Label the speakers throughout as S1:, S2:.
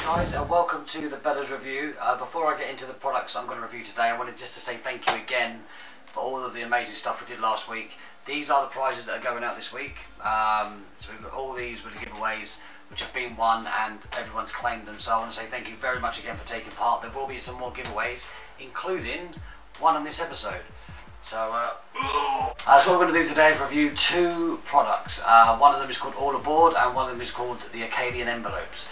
S1: Guys, welcome to the Bellars review. Before I get into the products I'm going to review today, I wanted just to say thank you again for all of the amazing stuff we did last week. These are the prizes that are going out this week. So we've got all these with the giveaways which have been won and everyone's claimed them, so I want to say thank you very much again for taking part. There will be some more giveaways, including one on this episode. So what we're going to do today is review two products. One of them is called All Aboard and one of them is called the Akkadian Envelopes.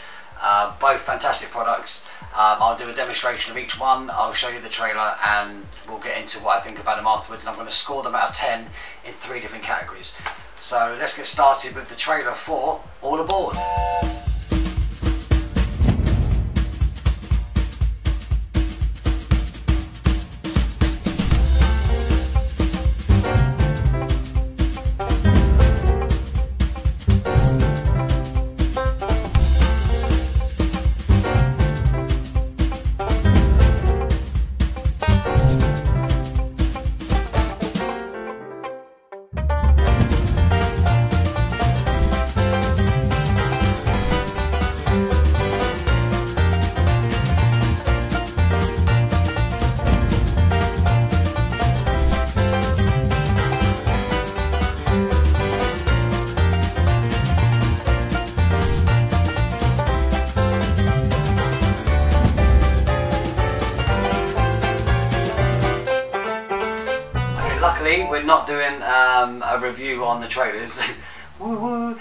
S1: Both fantastic products. I'll do a demonstration of each one, I'll show you the trailer and we'll get into what I think about them afterwards, and I'm going to score them out of 10 in 3 different categories. So let's get started with the trailer for All Aboard. Luckily, we're not doing a review on the trailers. Woo woo.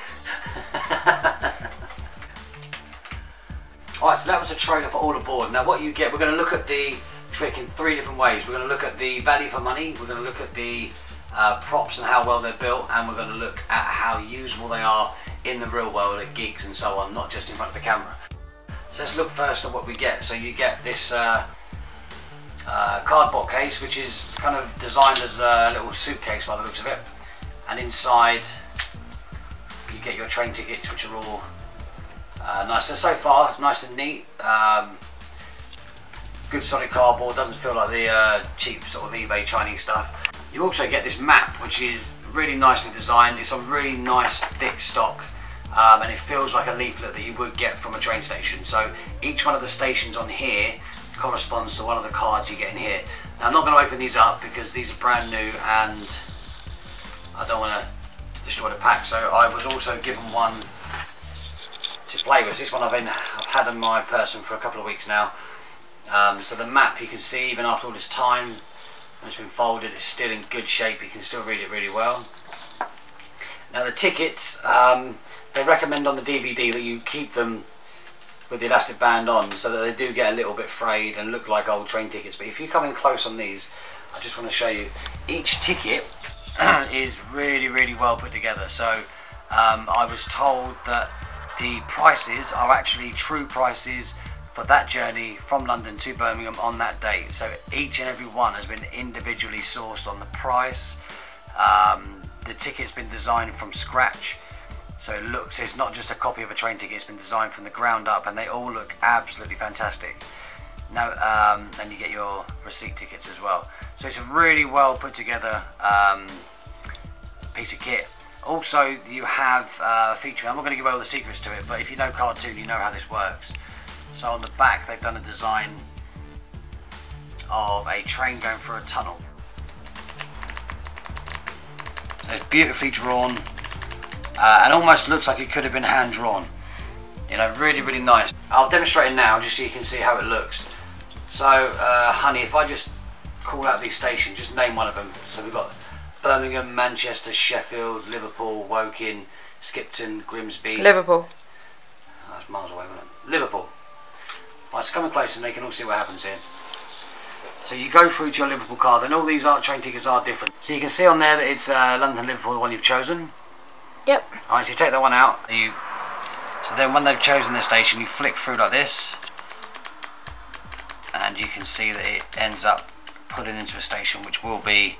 S1: Alright, so that was a trailer for All Aboard. Now what you get, we're going to look at the trick in 3 different ways. We're going to look at the value for money, we're going to look at the props and how well they're built, and we're going to look at how usable they are in the real world at gigs and so on, not just in front of the camera. So let's look first at what we get. So you get this cardboard case, which is kind of designed as a little suitcase by the looks of it, and inside you get your train tickets, which are all nice. So far nice and neat, good solid cardboard, doesn't feel like the cheap sort of eBay Chinese stuff. You also get this map, which is really nicely designed. It's a really nice thick stock, and it feels like a leaflet that you would get from a train station. So each one of the stations on here corresponds to one of the cards you get in here. Now I'm not going to open these up because these are brand new and I don't want to destroy the pack, so I was also given one to play with. This one I've had in my person for a couple of weeks now. So the map, you can see even after all this time, when it's been folded, it's still in good shape. You can still read it really well. Now the tickets, they recommend on the DVD that you keep them with the elastic band on, so that they do get a little bit frayed and look like old train tickets. But if you come in close on these, I just want to show you, each ticket is really well put together. So I was told that the prices are actually true prices for that journey from London to Birmingham on that date. So each and every one has been individually sourced on the price. The ticket's been designed from scratch. So it looks, it's not just a copy of a train ticket, it's been designed from the ground up, and they all look absolutely fantastic. Now, and you get your receipt tickets as well. So it's a really well put together piece of kit. Also, you have a feature, I'm not going to give away all the secrets to it, but if you know cartoon, you know how this works. So on the back, they've done a design of a train going through a tunnel. So it's beautifully drawn. And almost looks like it could have been hand drawn. You know, really nice. I'll demonstrate it now just so you can see how it looks. So, honey, if I just call out these stations, just name one of them. So we've got Birmingham, Manchester, Sheffield, Liverpool, Woking, Skipton, Grimsby.
S2: Liverpool.
S1: Oh, that's miles away, wasn't it? Liverpool. Right, so coming close and they can all see what happens here. So you go through to your Liverpool card, and all these train tickets are different. So you can see on there that it's London, Liverpool, the one you've chosen.
S2: Yep.
S1: Alright, so you take that one out. So then when they've chosen their station, you flick through like this, and you can see that it ends up putting into a station which will be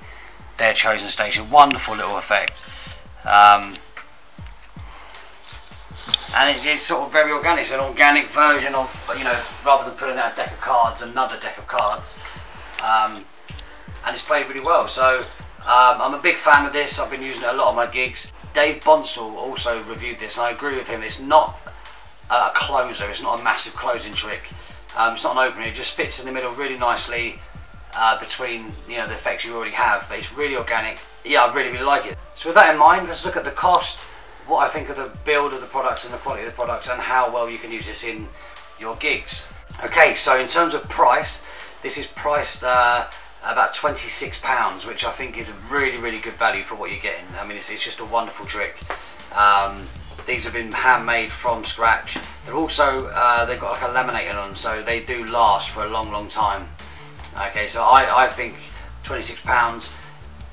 S1: their chosen station. Wonderful little effect. And it's sort of very organic. It's an organic version of, you know, rather than putting out a deck of cards, another deck of cards. And it's played really well. So I'm a big fan of this. I've been using it a lot on my gigs. Dave Bonsall also reviewed this, and I agree with him. It's not a closer. It's not a massive closing trick. It's not an opener. It just fits in the middle really nicely between, you know, the effects you already have. But it's really organic. Yeah, I really like it. So with that in mind, let's look at the cost, what I think of the build of the products and the quality of the products, and how well you can use this in your gigs. Okay, so in terms of price, this is priced about £26, which I think is a really good value for what you're getting. I mean, it's just a wonderful trick. These have been handmade from scratch. They're also, they've got like a laminating on them, so they do last for a long time. Okay, so I think £26,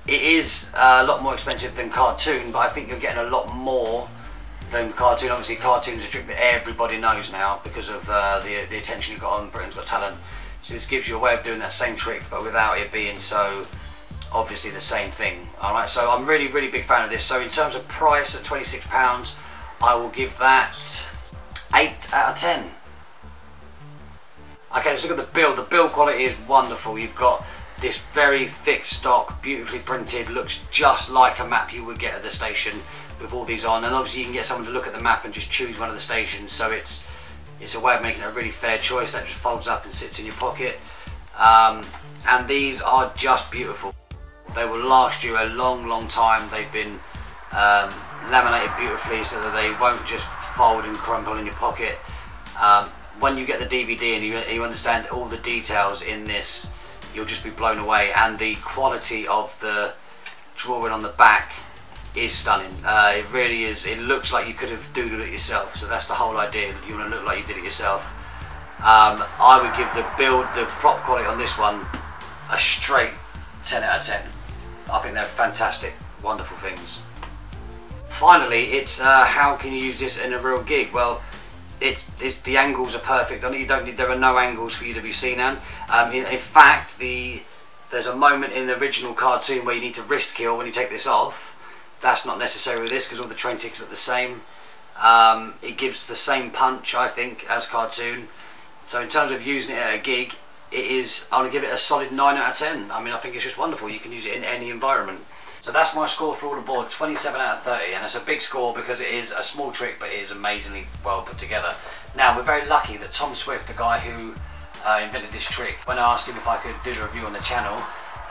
S1: it is a lot more expensive than cartoon, but I think you're getting a lot more than cartoon. Obviously cartoon's a trick that everybody knows now because of the attention you got on Britain's Got Talent. So this gives you a way of doing that same trick, but without it being so obviously the same thing. Alright, so I'm really big fan of this. So in terms of price at £26, I will give that 8 out of 10. Okay, let's look at the build. The build quality is wonderful. You've got this very thick stock, beautifully printed, looks just like a map you would get at the station with all these on. And obviously you can get someone to look at the map and just choose one of the stations, so it's a way of making it a really fair choice. That just folds up and sits in your pocket. And these are just beautiful. They will last you a long time. They've been laminated beautifully so that they won't just fold and crumple in your pocket. When you get the DVD and you understand all the details in this, you'll just be blown away. And the quality of the drawing on the back is stunning. It really is. It looks like you could have doodled it yourself, so that's the whole idea. You want to look like you did it yourself. I would give the prop quality on this one a straight 10 out of 10. I think they're fantastic, wonderful things. Finally, it's how can you use this in a real gig? Well, the angles are perfect on it. There are no angles for you to be seen on. In fact, there's a moment in the original cartoon where you need to wrist kill when you take this off. That's not necessary with this because all the train tickets are the same. It gives the same punch, I think, as cartoon. So in terms of using it at a gig, I'm going to give it a solid 9 out of 10. I mean, I think it's just wonderful. You can use it in any environment. So that's my score for all aboard, 27 out of 30, and it's a big score because it is a small trick, but it is amazingly well put together. Now, we're very lucky that Tom Swift, the guy who invented this trick, when I asked him if I could do the review on the channel,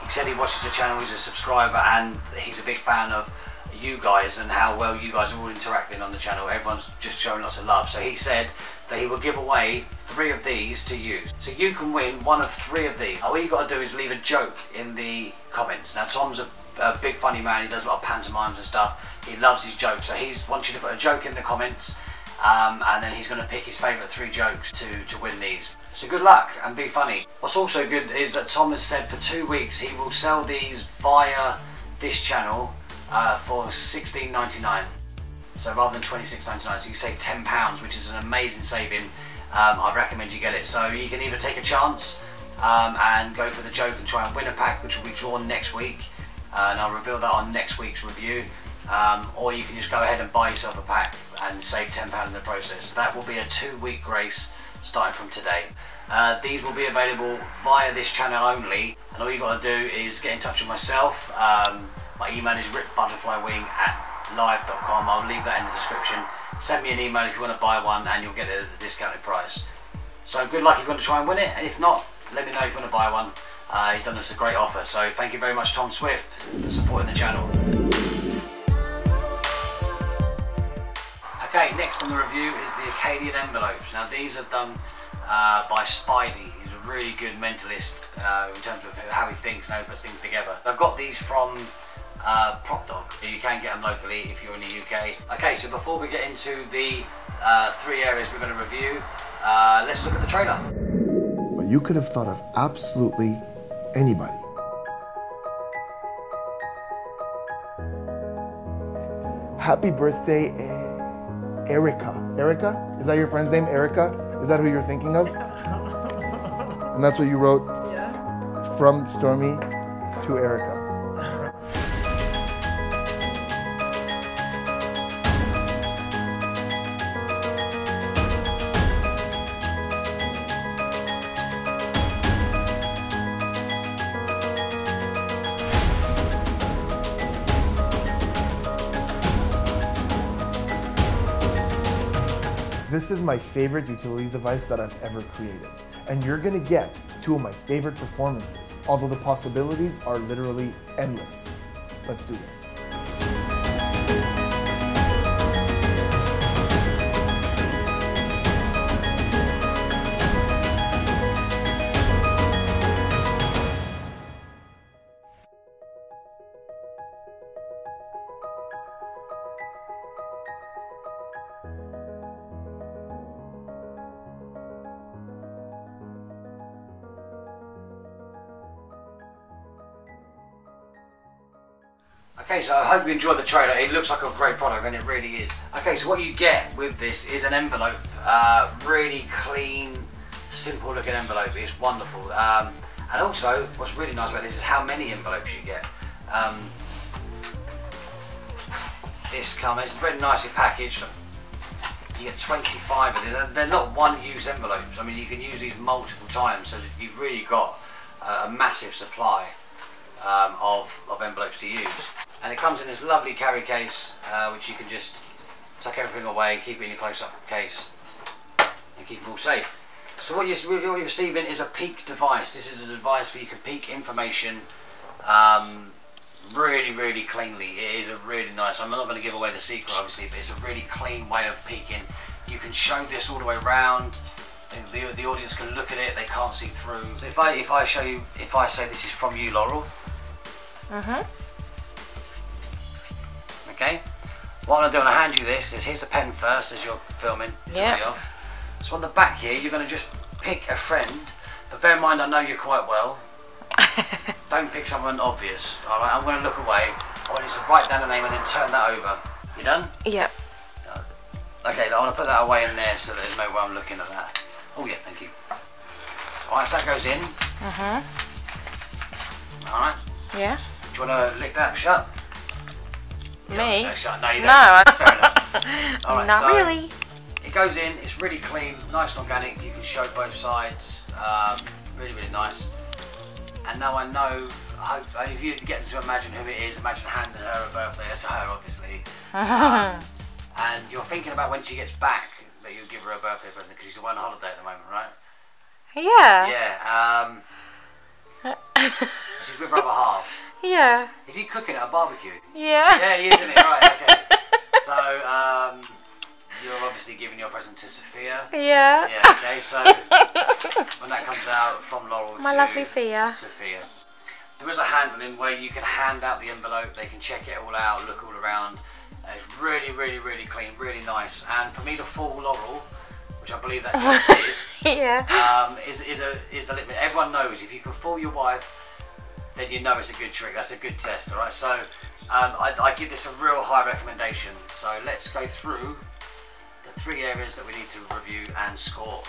S1: he said he watches the channel, he's a subscriber, and he's a big fan of you guys and how well you guys are all interacting on the channel. Everyone's just showing lots of love. So he said that he will give away 3 of these to you. So you can win one of 3 of these. All you got to do is leave a joke in the comments. Now, Tom's a big funny man. He does a lot of pantomimes and stuff. He loves his jokes, so he wants you to put a joke in the comments, and then he's going to pick his favourite 3 jokes to win these. So good luck and be funny. What's also good is that Tom has said for 2 weeks he will sell these via this channel for £16.99. So rather than £26.99, so you save £10, which is an amazing saving. I recommend you get it. So you can either take a chance and go for the joke and try and win a pack, which will be drawn next week. And I'll reveal that on next week's review, or you can just go ahead and buy yourself a pack and save £10 in the process. That will be a 2-week grace starting from today. These will be available via this channel only, and all you got to do is get in touch with myself. My email is rippedbutterflywing@live.com. I'll leave that in the description. Send me an email if you want to buy one, and you'll get it at a discounted price. So good luck if you want to try and win it, and if not, let me know if you want to buy one. He's done us a great offer, so thank you very much, Tom Swift, for supporting the channel. Okay, next on the review is the Akkadian Envelopes. Now these are done by Spidey. He's a really good mentalist in terms of how he thinks and how he puts things together. I've got these from Prop Dog. You can get them locally if you're in the UK. Okay, so before we get into the 3 areas we're going to review, let's look at the trailer.
S2: But you could have thought of absolutely anybody. Happy birthday, Erica. Erica? Is that your friend's name, Erica? Is that who you're thinking of? And that's what you wrote? Yeah. From Stormy to Erica. This is my favorite utility device that I've ever created. And you're gonna get two of my favorite performances, although the possibilities are literally endless. Let's do this.
S1: Okay, so I hope you enjoyed the trailer. It looks like a great product, and it really is. Okay, so what you get with this is an envelope. Really clean, simple looking envelope. It's wonderful. And also, what's really nice about this is how many envelopes you get. This comes very nicely packaged. You get 25 of them. They're not one-use envelopes. I mean, you can use these multiple times, so that you've really got a massive supply of envelopes to use. And it comes in this lovely carry case, which you can just tuck everything away, keep it in your close-up case, and keep it all safe. So what you're receiving is a peek device. This is a device where you can peek information really, really cleanly. It is a really nice, I'm not going to give away the secret obviously, but it's a really clean way of peeking. You can show this all the way around. The audience can look at it, they can't see through. So if I show you, if I say this is from you, Laurel. Okay, what I'm going to do, I'm going to hand you this, is here's the pen first as you're filming, off. So on the back here, you're going to just pick a friend, but bear in mind I know you quite well. Don't pick someone obvious, alright? I'm going to look away. I want you to write down the name and then turn that over. You done?
S3: Yep.
S1: Okay, I want to put that away in there so that there's no way I'm looking at that. Oh yeah, thank you. Alright, so that goes in. Alright.
S3: Yeah.
S1: Do you want to lick that shut?
S3: Me?
S1: No, shut. No, you don't.
S3: No.
S1: Fair enough. All right,
S3: Not
S1: so
S3: really.
S1: It goes in, it's really clean, nice and organic, you can show both sides, really, really nice. And now I know, I hope, if you get to imagine who it is, imagine handing her a birthday, that's her obviously. And you're thinking about when she gets back, that you'll give her a birthday present, because she's away on holiday at the moment, right?
S3: Yeah.
S1: Yeah, she's with her other half.
S3: Yeah.
S1: Is he cooking at a barbecue?
S3: Yeah.
S1: Yeah, he is, isn't he? Right, okay. So, you're obviously giving your present to Sophia.
S3: Yeah.
S1: Yeah, okay, so when that comes out from Laurel
S3: My
S1: to
S3: lovely Sophia.
S1: There is a handling where you can hand out the envelope, they can check it all out, look all around. It's really, really, really clean, really nice. And for me to fool Laurel, which I believe that just did,
S3: Yeah.
S1: is the limit. Everyone knows if you can fool your wife, then you know it's a good trick. That's a good test, all right? So I give this a real high recommendation. So let's go through the 3 areas that we need to review and score.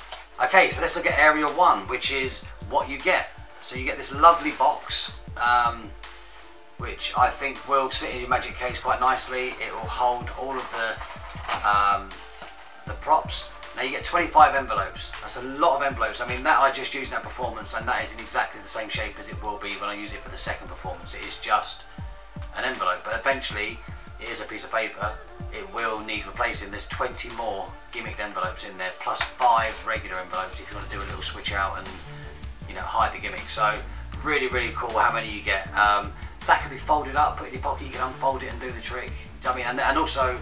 S1: Okay, so let's look at area 1, which is what you get. So you get this lovely box, which I think will sit in your magic case quite nicely. It will hold all of the props. Now you get 25 envelopes. That's a lot of envelopes. I mean, that I just used in that performance, and that is in exactly the same shape as it will be when I use it for the second performance. It is just an envelope, but eventually it is a piece of paper. It will need replacing. There's 20 more gimmicked envelopes in there, plus 5 regular envelopes if you want to do a little switch out and, you know, hide the gimmick. So really, really cool how many you get. That can be folded up, put in your pocket. You can unfold it and do the trick. I mean, and also.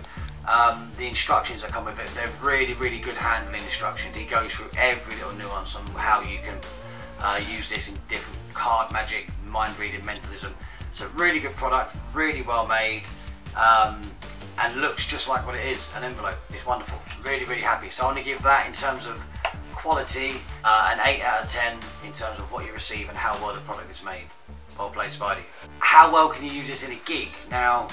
S1: The instructions that come with it, they're really, really good handling instructions. He goes through every little nuance on how you can use this in different card magic, mind reading, mentalism. So really good product, really well made, and looks just like what it is, an envelope. It's wonderful, really, really happy. So I want to give that in terms of quality, an 8 out of 10 in terms of what you receive and how well the product is made. Well played, Spidey. How well can you use this in a gig? Now,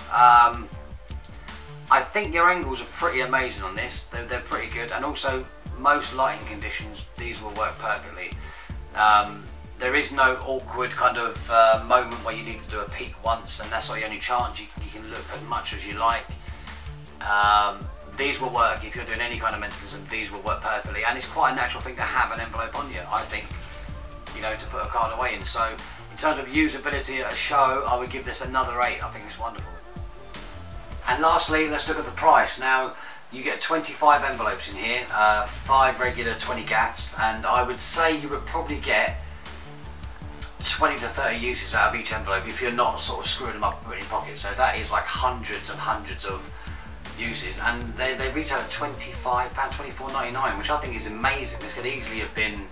S1: I think your angles are pretty amazing on this. They're pretty good, and also most lighting conditions, these will work perfectly. There is no awkward kind of moment where you need to do a peek once and that's your only chance. You can look as much as you like. These will work if you're doing any kind of mentalism. These will work perfectly, and it's quite a natural thing to have an envelope on you, I think, you know, to put a card away in. So in terms of usability at a show, I would give this another 8. I think it's wonderful. And lastly, let's look at the price. Now, You get 25 envelopes in here, 5 regular 20 gaffs, and I would say you would probably get 20 to 30 uses out of each envelope if you're not sort of screwing them up in your pocket. So that is like hundreds and hundreds of uses, and they retail at £25, £24.99, which I think is amazing. This could easily have been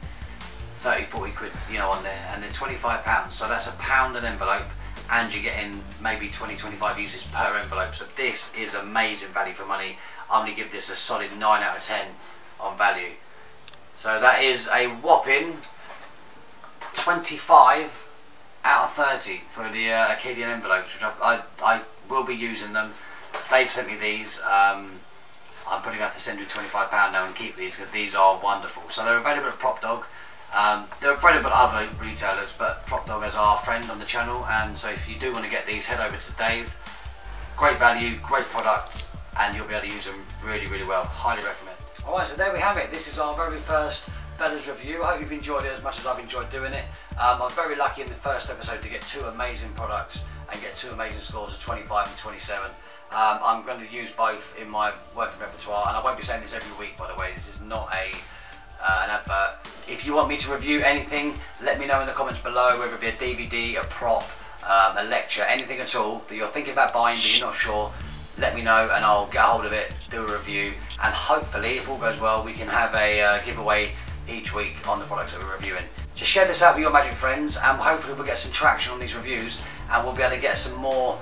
S1: 30-40 quid, you know, on there, and they're £25, so that's £1 an envelope, and you're getting maybe 20-25 uses per envelope. So this is amazing value for money. I'm going to give this a solid 9 out of 10 on value. So that is a whopping 25 out of 30 for the Akkadian envelopes, which I will be using them. Dave sent me these. I'm probably going to have to send you £25 now and keep these, because these are wonderful. So they're available at Prop Dog. They're available at other retailers, but Prop Dog is our friend on the channel, and so if you do want to get these, head over to Dave. Great value, great product, and you'll be able to use them really, really well. Highly recommend. Alright, so there we have it. This is our very first Bellars review. I hope you've enjoyed it as much as I've enjoyed doing it. I'm very lucky in the first episode to get 2 amazing products and get 2 amazing scores of 25 and 27. I'm going to use both in my working repertoire, and I won't be saying this every week, by the way. This is not an advert. If you want me to review anything, let me know in the comments below, whether it be a DVD, a prop, a lecture, anything at all that you're thinking about buying but you're not sure. Let me know and I'll get a hold of it, do a review, and hopefully, if all goes well, we can have a giveaway each week on the products that we're reviewing. So share this out with your magic friends, and hopefully we'll get some traction on these reviews, and we'll be able to get some more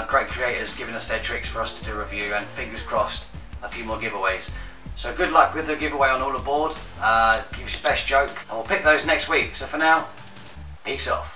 S1: great creators giving us their tricks for us to do a review, and fingers crossed, a few more giveaways. So good luck with the giveaway on all aboard. Give us your best joke, and we'll pick those next week. So for now, peace off.